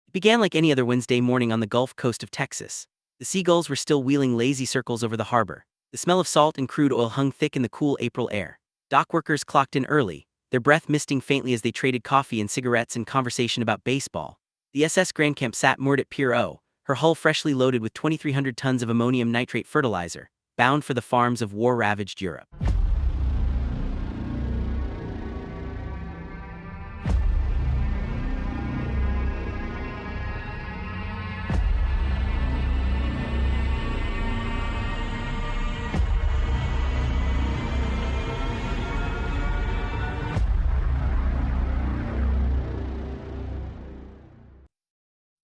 It began like any other Wednesday morning on the Gulf Coast of Texas. The seagulls were still wheeling lazy circles over the harbor. The smell of salt and crude oil hung thick in the cool April air. Dock workers clocked in early, their breath misting faintly as they traded coffee and cigarettes and conversation about baseball. The SS Grand Camp sat moored at Pier O, her hull freshly loaded with 2,300 tons of ammonium nitrate fertilizer, bound for the farms of war-ravaged Europe.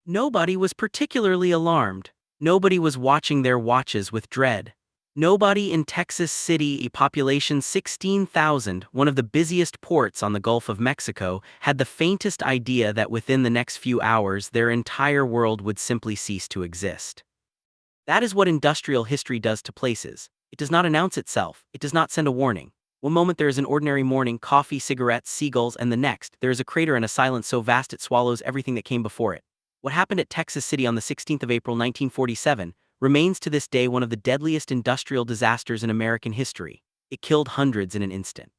Nobody was particularly alarmed. Nobody was watching their watches with dread. Nobody in Texas City, a population 16,000, one of the busiest ports on the Gulf of Mexico, had the faintest idea that within the next few hours their entire world would simply cease to exist. That is what industrial history does to places. It does not announce itself, it does not send a warning. One moment there is an ordinary morning, coffee, cigarettes, seagulls, and the next, there is a crater and a silence so vast it swallows everything that came before it. What happened at Texas City on the 16th of April 1947 remains to this day one of the deadliest industrial disasters in American history. It killed hundreds in an instant.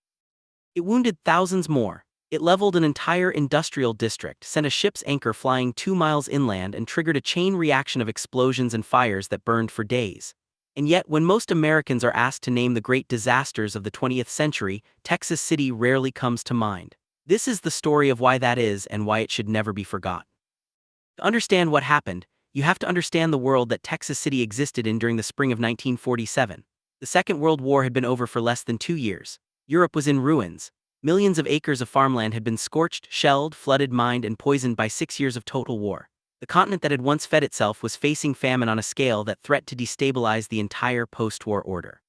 It wounded thousands more. It leveled an entire industrial district, sent a ship's anchor flying 2 miles inland, and triggered a chain reaction of explosions and fires that burned for days. And yet, when most Americans are asked to name the great disasters of the 20th century, Texas City rarely comes to mind. This is the story of why that is and why it should never be forgotten. To understand what happened, you have to understand the world that Texas City existed in during the spring of 1947. The Second World War had been over for less than 2 years. Europe was in ruins. Millions of acres of farmland had been scorched, shelled, flooded, mined, and poisoned by 6 years of total war. The continent that had once fed itself was facing famine on a scale that threatened to destabilize the entire post-war order.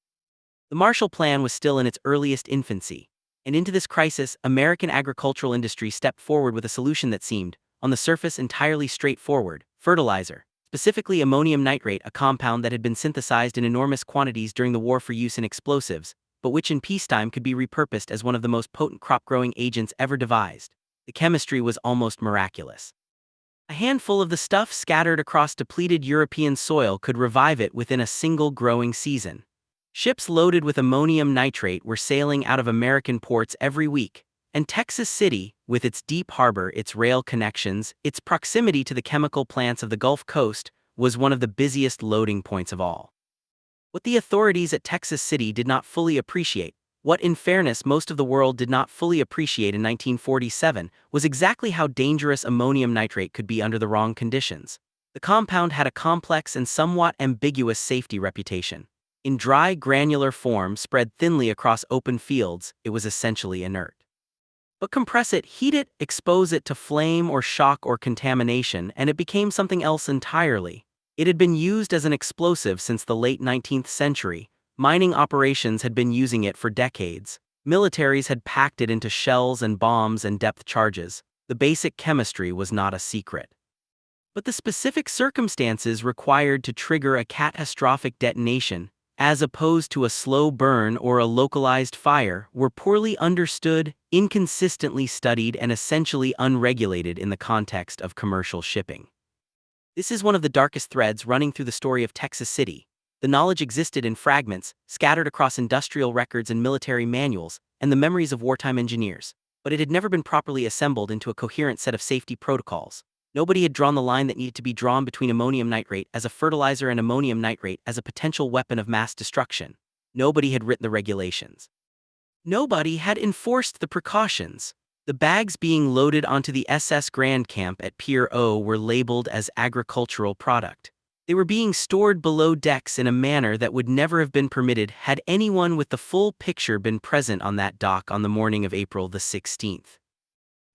The Marshall Plan was still in its earliest infancy, and into this crisis, American agricultural industry stepped forward with a solution that seemed, on the surface, entirely straightforward: fertilizer, specifically ammonium nitrate, a compound that had been synthesized in enormous quantities during the war for use in explosives, but which in peacetime could be repurposed as one of the most potent crop-growing agents ever devised. The chemistry was almost miraculous. A handful of the stuff scattered across depleted European soil could revive it within a single growing season. Ships loaded with ammonium nitrate were sailing out of American ports every week, and Texas City, with its deep harbor, its rail connections, its proximity to the chemical plants of the Gulf Coast, was one of the busiest loading points of all. What the authorities at Texas City did not fully appreciate, what in fairness most of the world did not fully appreciate in 1947, was exactly how dangerous ammonium nitrate could be under the wrong conditions. The compound had a complex and somewhat ambiguous safety reputation. In dry, granular form spread thinly across open fields, it was essentially inert. But compress it, heat it, expose it to flame or shock or contamination, and it became something else entirely. It had been used as an explosive since the late 19th century. Mining operations had been using it for decades. Militaries had packed it into shells and bombs and depth charges. The basic chemistry was not a secret. But the specific circumstances required to trigger a catastrophic detonation, as opposed to a slow burn or a localized fire, were poorly understood, inconsistently studied, and essentially unregulated in the context of commercial shipping. This is one of the darkest threads running through the story of Texas City. The knowledge existed in fragments, scattered across industrial records and military manuals, and the memories of wartime engineers, but it had never been properly assembled into a coherent set of safety protocols. Nobody had drawn the line that needed to be drawn between ammonium nitrate as a fertilizer and ammonium nitrate as a potential weapon of mass destruction. Nobody had written the regulations. Nobody had enforced the precautions. The bags being loaded onto the SS Grand Camp at Pier O were labeled as agricultural product. They were being stored below decks in a manner that would never have been permitted had anyone with the full picture been present on that dock on the morning of April the 16th.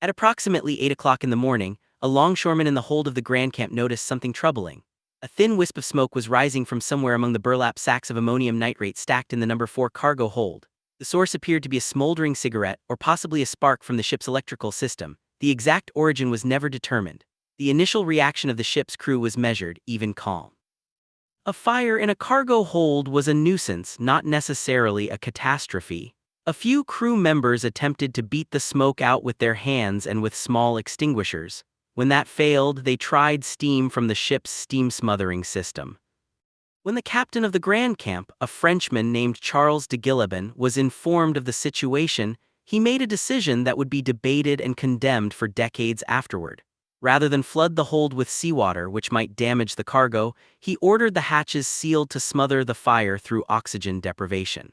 At approximately 8 o'clock in the morning, a longshoreman in the hold of the Grand Camp noticed something troubling. A thin wisp of smoke was rising from somewhere among the burlap sacks of ammonium nitrate stacked in the number 4 cargo hold. The source appeared to be a smoldering cigarette or possibly a spark from the ship's electrical system. The exact origin was never determined. The initial reaction of the ship's crew was measured, even calm. A fire in a cargo hold was a nuisance, not necessarily a catastrophe. A few crew members attempted to beat the smoke out with their hands and with small extinguishers. When that failed, they tried steam from the ship's steam smothering system. When the captain of the Grand Camp, a Frenchman named Charles de Guillaumin, was informed of the situation, he made a decision that would be debated and condemned for decades afterward. Rather than flood the hold with seawater, which might damage the cargo, he ordered the hatches sealed to smother the fire through oxygen deprivation.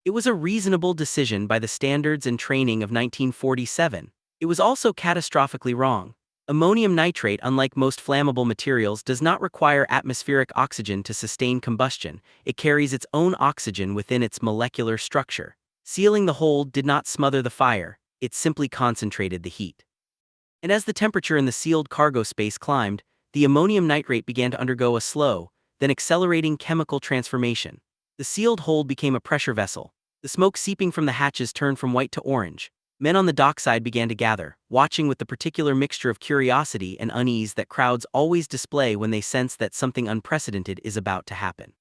It was a reasonable decision by the standards and training of 1947. It was also catastrophically wrong. Ammonium nitrate, unlike most flammable materials, does not require atmospheric oxygen to sustain combustion. It carries its own oxygen within its molecular structure. Sealing the hold did not smother the fire, it simply concentrated the heat. And as the temperature in the sealed cargo space climbed, the ammonium nitrate began to undergo a slow, then accelerating chemical transformation. The sealed hold became a pressure vessel. The smoke seeping from the hatches turned from white to orange. Men on the dockside began to gather, watching with the particular mixture of curiosity and unease that crowds always display when they sense that something unprecedented is about to happen.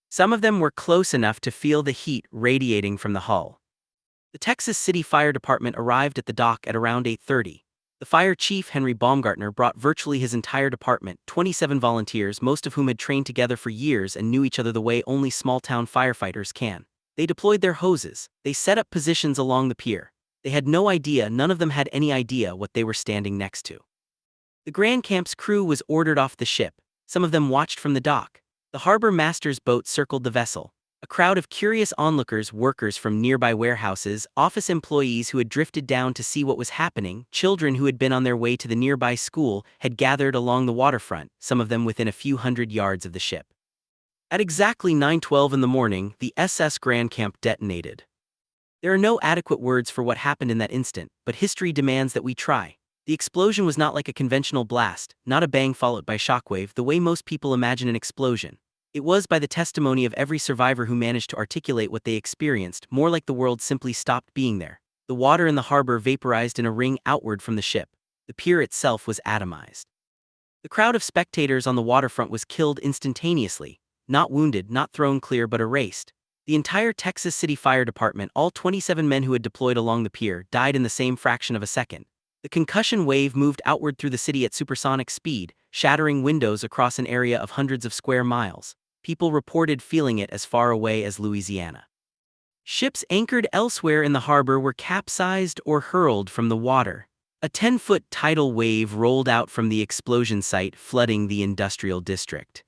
Some of them were close enough to feel the heat radiating from the hull. The Texas City Fire Department arrived at the dock at around 8:30. The fire chief, Henry Baumgartner, brought virtually his entire department, 27 volunteers, most of whom had trained together for years and knew each other the way only small-town firefighters can. They deployed their hoses. They set up positions along the pier. They had no idea, none of them had any idea what they were standing next to. The Grand Camp's crew was ordered off the ship. Some of them watched from the dock. The harbor master's boat circled the vessel. A crowd of curious onlookers, workers from nearby warehouses, office employees who had drifted down to see what was happening, children who had been on their way to the nearby school, had gathered along the waterfront, some of them within a few hundred yards of the ship. At exactly 9:12 in the morning, the SS Grand Camp detonated. There are no adequate words for what happened in that instant, but history demands that we try. The explosion was not like a conventional blast, not a bang followed by shockwave, the way most people imagine an explosion. It was, by the testimony of every survivor who managed to articulate what they experienced, more like the world simply stopped being there. The water in the harbor vaporized in a ring outward from the ship. The pier itself was atomized. The crowd of spectators on the waterfront was killed instantaneously, not wounded, not thrown clear, but erased. The entire Texas City Fire Department, all 27 men who had deployed along the pier, died in the same fraction of a second. The concussion wave moved outward through the city at supersonic speed, shattering windows across an area of hundreds of square miles. People reported feeling it as far away as Louisiana. Ships anchored elsewhere in the harbor were capsized or hurled from the water. A 10-foot tidal wave rolled out from the explosion site, flooding the industrial district.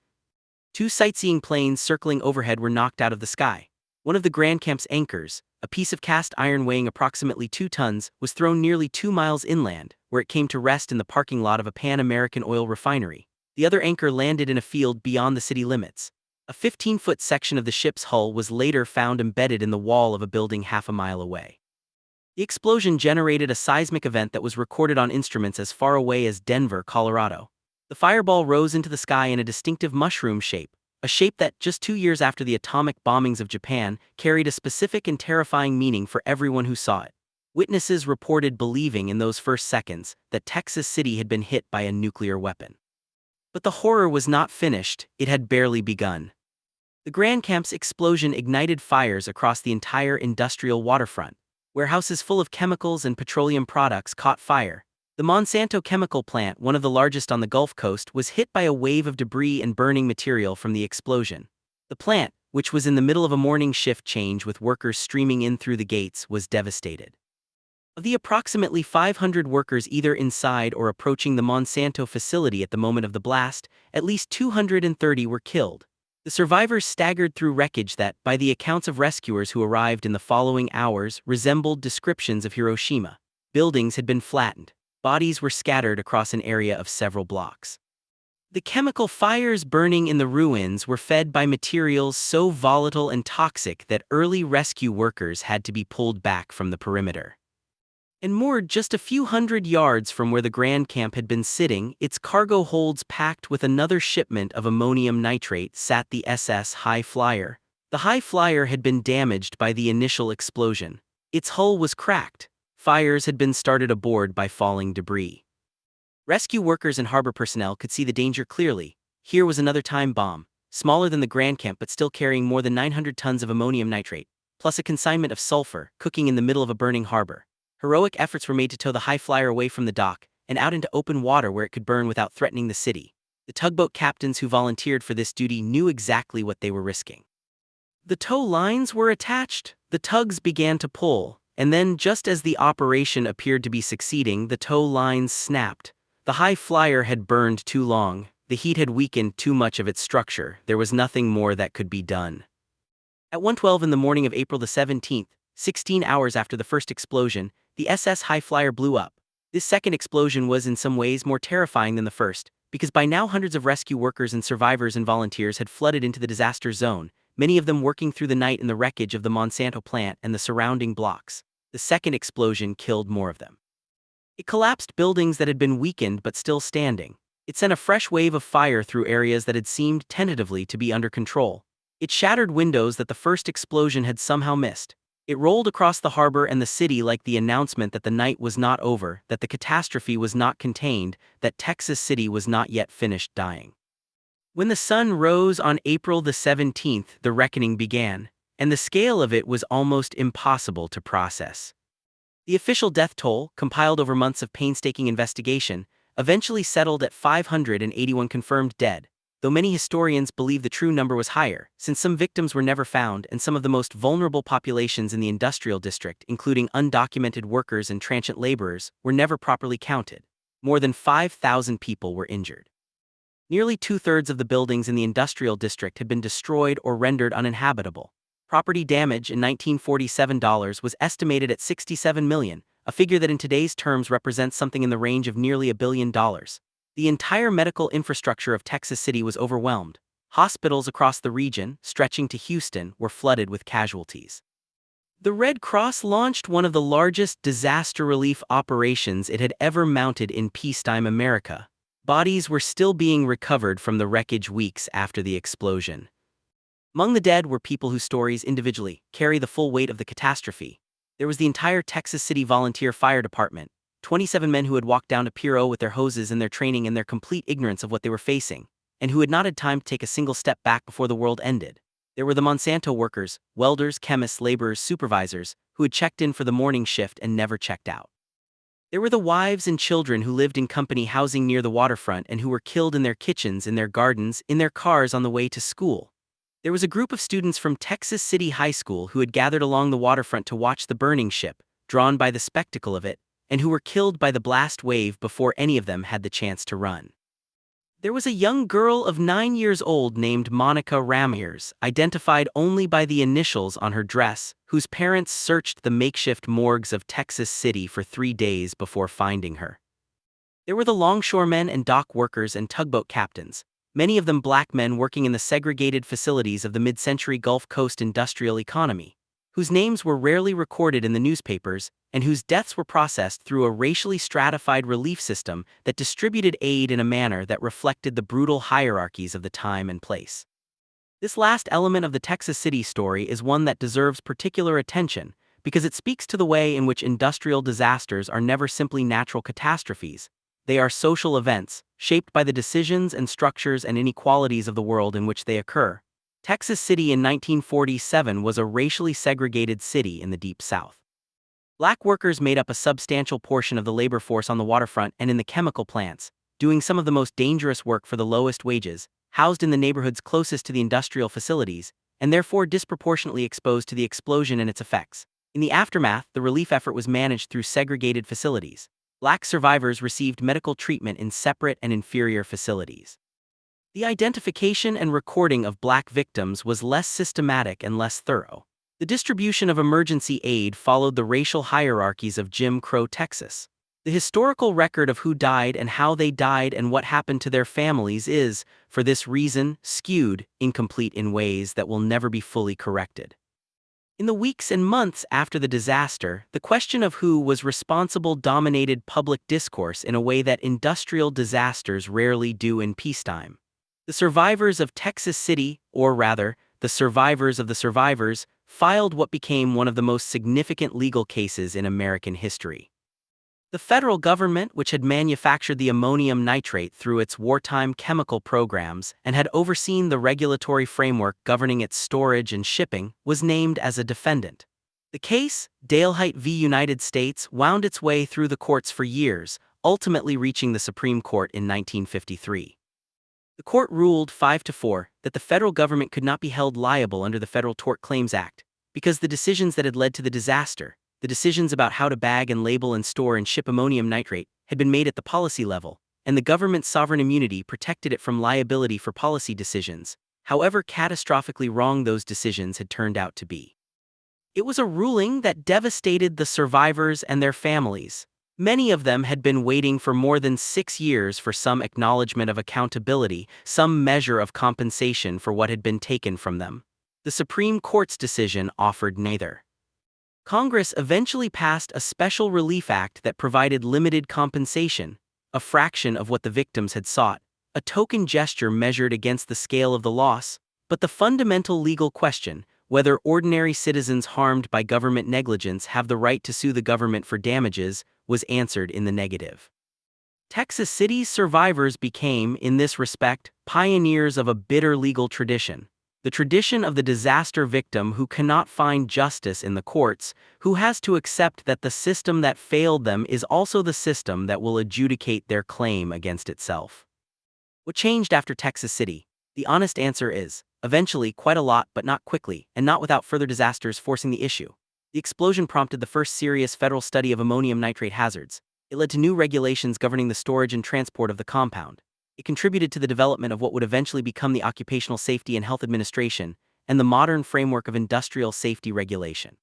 2 sightseeing planes circling overhead were knocked out of the sky. One of the Grand Camp's anchors, a piece of cast iron weighing approximately 2 tons, was thrown nearly 2 miles inland, where it came to rest in the parking lot of a Pan-American oil refinery. The other anchor landed in a field beyond the city limits. A 15-foot section of the ship's hull was later found embedded in the wall of a building half a mile away. The explosion generated a seismic event that was recorded on instruments as far away as Denver, Colorado. The fireball rose into the sky in a distinctive mushroom shape, a shape that, just 2 years after the atomic bombings of Japan, carried a specific and terrifying meaning for everyone who saw it. Witnesses reported believing in those first seconds that Texas City had been hit by a nuclear weapon. But the horror was not finished, it had barely begun. The Grand Camp's explosion ignited fires across the entire industrial waterfront. Warehouses full of chemicals and petroleum products caught fire. The Monsanto chemical plant, one of the largest on the Gulf Coast, was hit by a wave of debris and burning material from the explosion. The plant, which was in the middle of a morning shift change with workers streaming in through the gates, was devastated. Of the approximately 500 workers either inside or approaching the Monsanto facility at the moment of the blast, at least 230 were killed. The survivors staggered through wreckage that, by the accounts of rescuers who arrived in the following hours, resembled descriptions of Hiroshima. Buildings had been flattened. Bodies were scattered across an area of several blocks. The chemical fires burning in the ruins were fed by materials so volatile and toxic that early rescue workers had to be pulled back from the perimeter. And moored just a few hundred yards from where the Grand Camp had been sitting, its cargo holds packed with another shipment of ammonium nitrate, sat the SS High Flyer. The High Flyer had been damaged by the initial explosion. Its hull was cracked. Fires had been started aboard by falling debris. Rescue workers and harbor personnel could see the danger clearly. Here was another time bomb, smaller than the Grand Camp but still carrying more than 900 tons of ammonium nitrate, plus a consignment of sulfur, cooking in the middle of a burning harbor. Heroic efforts were made to tow the High Flyer away from the dock, and out into open water where it could burn without threatening the city. The tugboat captains who volunteered for this duty knew exactly what they were risking. The tow lines were attached, the tugs began to pull, and then just as the operation appeared to be succeeding, the tow lines snapped. The high flyer had burned too long, the heat had weakened too much of its structure, there was nothing more that could be done. At 1:12 in the morning of April the 17th, 16 hours after the first explosion, the SS High Flyer blew up. This second explosion was in some ways more terrifying than the first, because by now hundreds of rescue workers and survivors and volunteers had flooded into the disaster zone, many of them working through the night in the wreckage of the Monsanto plant and the surrounding blocks. The second explosion killed more of them. It collapsed buildings that had been weakened but still standing. It sent a fresh wave of fire through areas that had seemed tentatively to be under control. It shattered windows that the first explosion had somehow missed. It rolled across the harbor and the city like the announcement that the night was not over, that the catastrophe was not contained, that Texas City was not yet finished dying. When the sun rose on April the 17th, the reckoning began, and the scale of it was almost impossible to process. The official death toll, compiled over months of painstaking investigation, eventually settled at 581 confirmed dead, though many historians believe the true number was higher, since some victims were never found and some of the most vulnerable populations in the industrial district, including undocumented workers and transient laborers, were never properly counted. More than 5,000 people were injured. Nearly two-thirds of the buildings in the industrial district had been destroyed or rendered uninhabitable. Property damage in 1947 dollars was estimated at $67 million, a figure that in today's terms represents something in the range of nearly $1 billion. The entire medical infrastructure of Texas City was overwhelmed. Hospitals across the region, stretching to Houston, were flooded with casualties. The Red Cross launched one of the largest disaster relief operations it had ever mounted in peacetime America. Bodies were still being recovered from the wreckage weeks after the explosion. Among the dead were people whose stories individually carry the full weight of the catastrophe. There was the entire Texas City Volunteer Fire Department, 27 men who had walked down to Pier O with their hoses in their training and their complete ignorance of what they were facing, and who had not had time to take a single step back before the world ended. There were the Monsanto workers, welders, chemists, laborers, supervisors, who had checked in for the morning shift and never checked out. There were the wives and children who lived in company housing near the waterfront and who were killed in their kitchens, in their gardens, in their cars on the way to school. There was a group of students from Texas City High School who had gathered along the waterfront to watch the burning ship, drawn by the spectacle of it, and who were killed by the blast wave before any of them had the chance to run. There was a young girl of 9 years old named Monica Ramirez, identified only by the initials on her dress, whose parents searched the makeshift morgues of Texas City for 3 days before finding her. There were the longshoremen and dock workers and tugboat captains, many of them black men working in the segregated facilities of the mid-century Gulf Coast industrial economy, whose names were rarely recorded in the newspapers, and whose deaths were processed through a racially stratified relief system that distributed aid in a manner that reflected the brutal hierarchies of the time and place. This last element of the Texas City story is one that deserves particular attention because it speaks to the way in which industrial disasters are never simply natural catastrophes. They are social events, shaped by the decisions and structures and inequalities of the world in which they occur. Texas City in 1947 was a racially segregated city in the Deep South. Black workers made up a substantial portion of the labor force on the waterfront and in the chemical plants, doing some of the most dangerous work for the lowest wages, housed in the neighborhoods closest to the industrial facilities, and therefore disproportionately exposed to the explosion and its effects. In the aftermath, the relief effort was managed through segregated facilities. Black survivors received medical treatment in separate and inferior facilities. The identification and recording of black victims was less systematic and less thorough. The distribution of emergency aid followed the racial hierarchies of Jim Crow Texas. The historical record of who died and how they died and what happened to their families is, for this reason, skewed, incomplete in ways that will never be fully corrected. In the weeks and months after the disaster, the question of who was responsible dominated public discourse in a way that industrial disasters rarely do in peacetime. The survivors of Texas City, or rather, the survivors of the survivors, filed what became one of the most significant legal cases in American history. The federal government, which had manufactured the ammonium nitrate through its wartime chemical programs and had overseen the regulatory framework governing its storage and shipping, was named as a defendant. The case, Deadliest v. United States, wound its way through the courts for years, ultimately reaching the Supreme Court in 1953. The court ruled 5-4 that the federal government could not be held liable under the Federal Tort Claims Act because the decisions that had led to the disaster, the decisions about how to bag and label and store and ship ammonium nitrate, had been made at the policy level, and the government's sovereign immunity protected it from liability for policy decisions, however catastrophically wrong those decisions had turned out to be. It was a ruling that devastated the survivors and their families. Many of them had been waiting for more than 6 years for some acknowledgement of accountability, some measure of compensation for what had been taken from them. The Supreme Court's decision offered neither. Congress eventually passed a special relief act that provided limited compensation, a fraction of what the victims had sought, a token gesture measured against the scale of the loss, but the fundamental legal question, whether ordinary citizens harmed by government negligence have the right to sue the government for damages, was answered in the negative. Texas City's survivors became, in this respect, pioneers of a bitter legal tradition. The tradition of the disaster victim who cannot find justice in the courts, who has to accept that the system that failed them is also the system that will adjudicate their claim against itself. What changed after Texas City? The honest answer is, eventually, quite a lot, but not quickly, and not without further disasters forcing the issue. The explosion prompted the first serious federal study of ammonium nitrate hazards. It led to new regulations governing the storage and transport of the compound. It contributed to the development of what would eventually become the Occupational Safety and Health Administration and the modern framework of industrial safety regulation.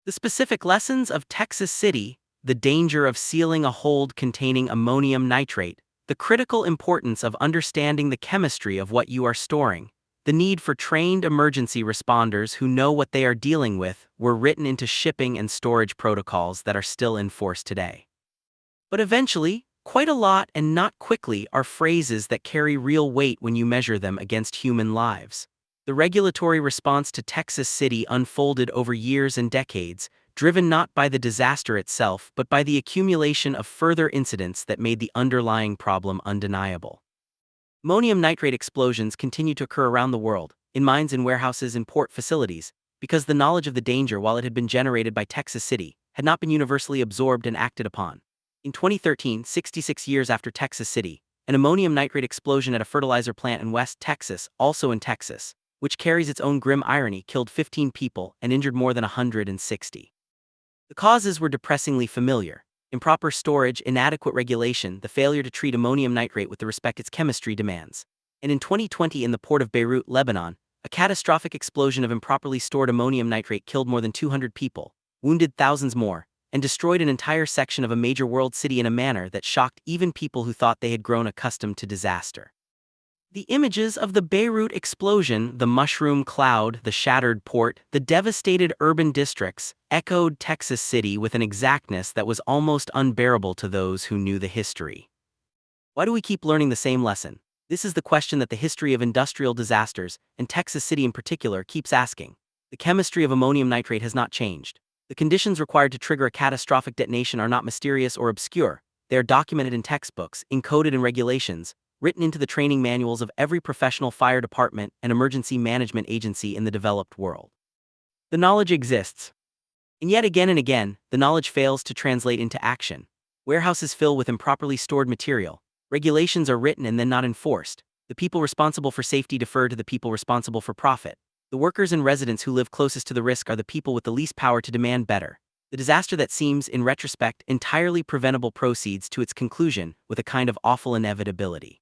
The specific lessons of Texas City: the danger of sealing a hold containing ammonium nitrate, the critical importance of understanding the chemistry of what you are storing, the need for trained emergency responders who know what they are dealing with, were written into shipping and storage protocols that are still in force today. But eventually, quite a lot and not quickly are phrases that carry real weight when you measure them against human lives. The regulatory response to Texas City unfolded over years and decades, driven not by the disaster itself but by the accumulation of further incidents that made the underlying problem undeniable. Ammonium nitrate explosions continue to occur around the world, in mines and warehouses and port facilities, because the knowledge of the danger, while it had been generated by Texas City, had not been universally absorbed and acted upon. In 2013, 66 years after Texas City, an ammonium nitrate explosion at a fertilizer plant in West Texas, also in Texas, which carries its own grim irony, killed 15 people and injured more than 160. The causes were depressingly familiar: improper storage, inadequate regulation, the failure to treat ammonium nitrate with the respect its chemistry demands. And in 2020 in the port of Beirut, Lebanon, a catastrophic explosion of improperly stored ammonium nitrate killed more than 200 people, wounded thousands more, and destroyed an entire section of a major world city in a manner that shocked even people who thought they had grown accustomed to disaster. The images of the Beirut explosion, the mushroom cloud, the shattered port, the devastated urban districts, echoed Texas City with an exactness that was almost unbearable to those who knew the history. Why do we keep learning the same lesson? This is the question that the history of industrial disasters, and Texas City in particular, keeps asking. The chemistry of ammonium nitrate has not changed. The conditions required to trigger a catastrophic detonation are not mysterious or obscure. They are documented in textbooks, encoded in regulations, written into the training manuals of every professional fire department and emergency management agency in the developed world. The knowledge exists. And yet again and again, the knowledge fails to translate into action. Warehouses fill with improperly stored material. Regulations are written and then not enforced. The people responsible for safety defer to the people responsible for profit. The workers and residents who live closest to the risk are the people with the least power to demand better. The disaster that seems, in retrospect, entirely preventable proceeds to its conclusion with a kind of awful inevitability.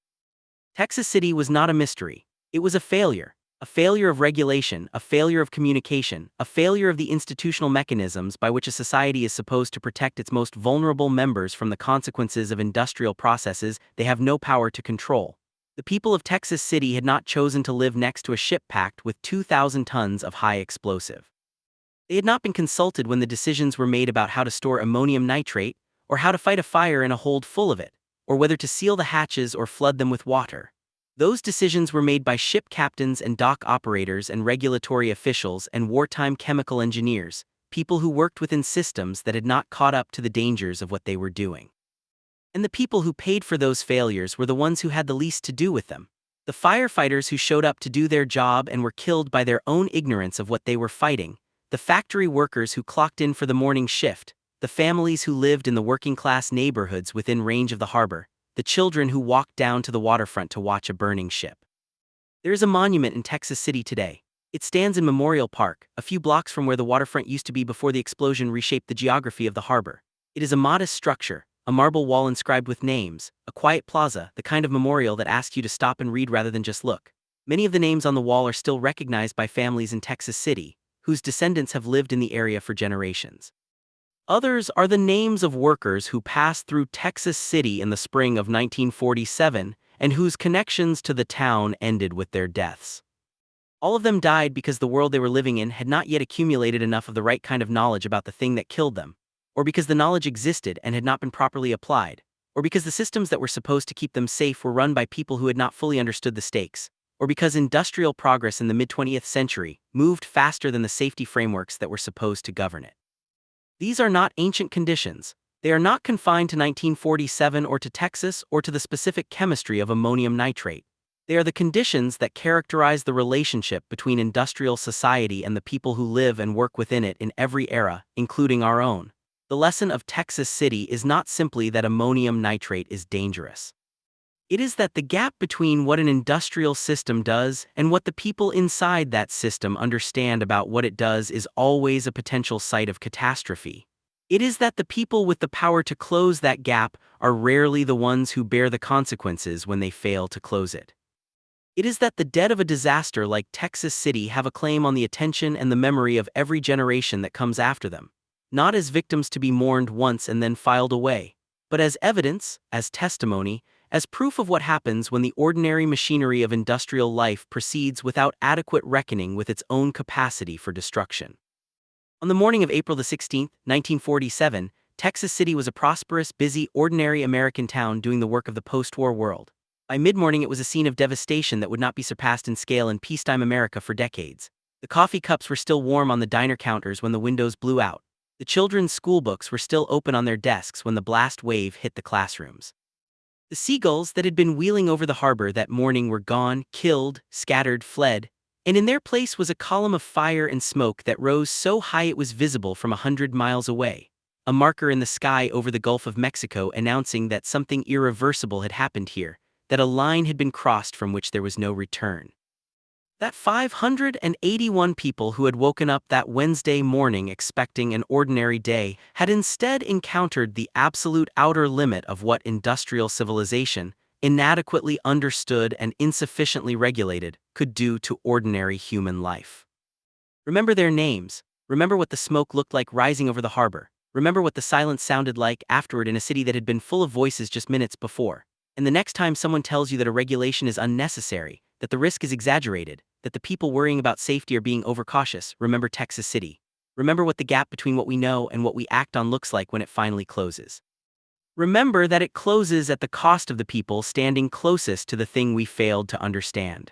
Texas City was not a mystery. It was a failure of regulation, a failure of communication, a failure of the institutional mechanisms by which a society is supposed to protect its most vulnerable members from the consequences of industrial processes they have no power to control. The people of Texas City had not chosen to live next to a ship packed with 2,000 tons of high explosive. They had not been consulted when the decisions were made about how to store ammonium nitrate, or how to fight a fire in a hold full of it, or whether to seal the hatches or flood them with water. Those decisions were made by ship captains and dock operators and regulatory officials and wartime chemical engineers, people who worked within systems that had not caught up to the dangers of what they were doing. And the people who paid for those failures were the ones who had the least to do with them. The firefighters who showed up to do their job and were killed by their own ignorance of what they were fighting, the factory workers who clocked in for the morning shift, the families who lived in the working-class neighborhoods within range of the harbor, the children who walked down to the waterfront to watch a burning ship. There is a monument in Texas City today. It stands in Memorial Park, a few blocks from where the waterfront used to be before the explosion reshaped the geography of the harbor. It is a modest structure, a marble wall inscribed with names, a quiet plaza, the kind of memorial that asks you to stop and read rather than just look. Many of the names on the wall are still recognized by families in Texas City, whose descendants have lived in the area for generations. Others are the names of workers who passed through Texas City in the spring of 1947 and whose connections to the town ended with their deaths. All of them died because the world they were living in had not yet accumulated enough of the right kind of knowledge about the thing that killed them, or because the knowledge existed and had not been properly applied, or because the systems that were supposed to keep them safe were run by people who had not fully understood the stakes, or because industrial progress in the mid-20th century moved faster than the safety frameworks that were supposed to govern it. These are not ancient conditions. They are not confined to 1947 or to Texas or to the specific chemistry of ammonium nitrate. They are the conditions that characterize the relationship between industrial society and the people who live and work within it in every era, including our own. The lesson of Texas City is not simply that ammonium nitrate is dangerous. It is that the gap between what an industrial system does and what the people inside that system understand about what it does is always a potential site of catastrophe. It is that the people with the power to close that gap are rarely the ones who bear the consequences when they fail to close it. It is that the dead of a disaster like Texas City have a claim on the attention and the memory of every generation that comes after them, not as victims to be mourned once and then filed away, but as evidence, as testimony, as proof of what happens when the ordinary machinery of industrial life proceeds without adequate reckoning with its own capacity for destruction. On the morning of April 16, 1947, Texas City was a prosperous, busy, ordinary American town doing the work of the post-war world. By mid-morning it was a scene of devastation that would not be surpassed in scale in peacetime America for decades. The coffee cups were still warm on the diner counters when the windows blew out. The children's school books were still open on their desks when the blast wave hit the classrooms. The seagulls that had been wheeling over the harbor that morning were gone, killed, scattered, fled, and in their place was a column of fire and smoke that rose so high it was visible from 100 miles away, a marker in the sky over the Gulf of Mexico announcing that something irreversible had happened here, that a line had been crossed from which there was no return. That 581 people who had woken up that Wednesday morning expecting an ordinary day had instead encountered the absolute outer limit of what industrial civilization, inadequately understood and insufficiently regulated, could do to ordinary human life. Remember their names. Remember what the smoke looked like rising over the harbor. Remember what the silence sounded like afterward in a city that had been full of voices just minutes before. And the next time someone tells you that a regulation is unnecessary, that the risk is exaggerated, that the people worrying about safety are being overcautious, remember Texas City. Remember what the gap between what we know and what we act on looks like when it finally closes. Remember that it closes at the cost of the people standing closest to the thing we failed to understand.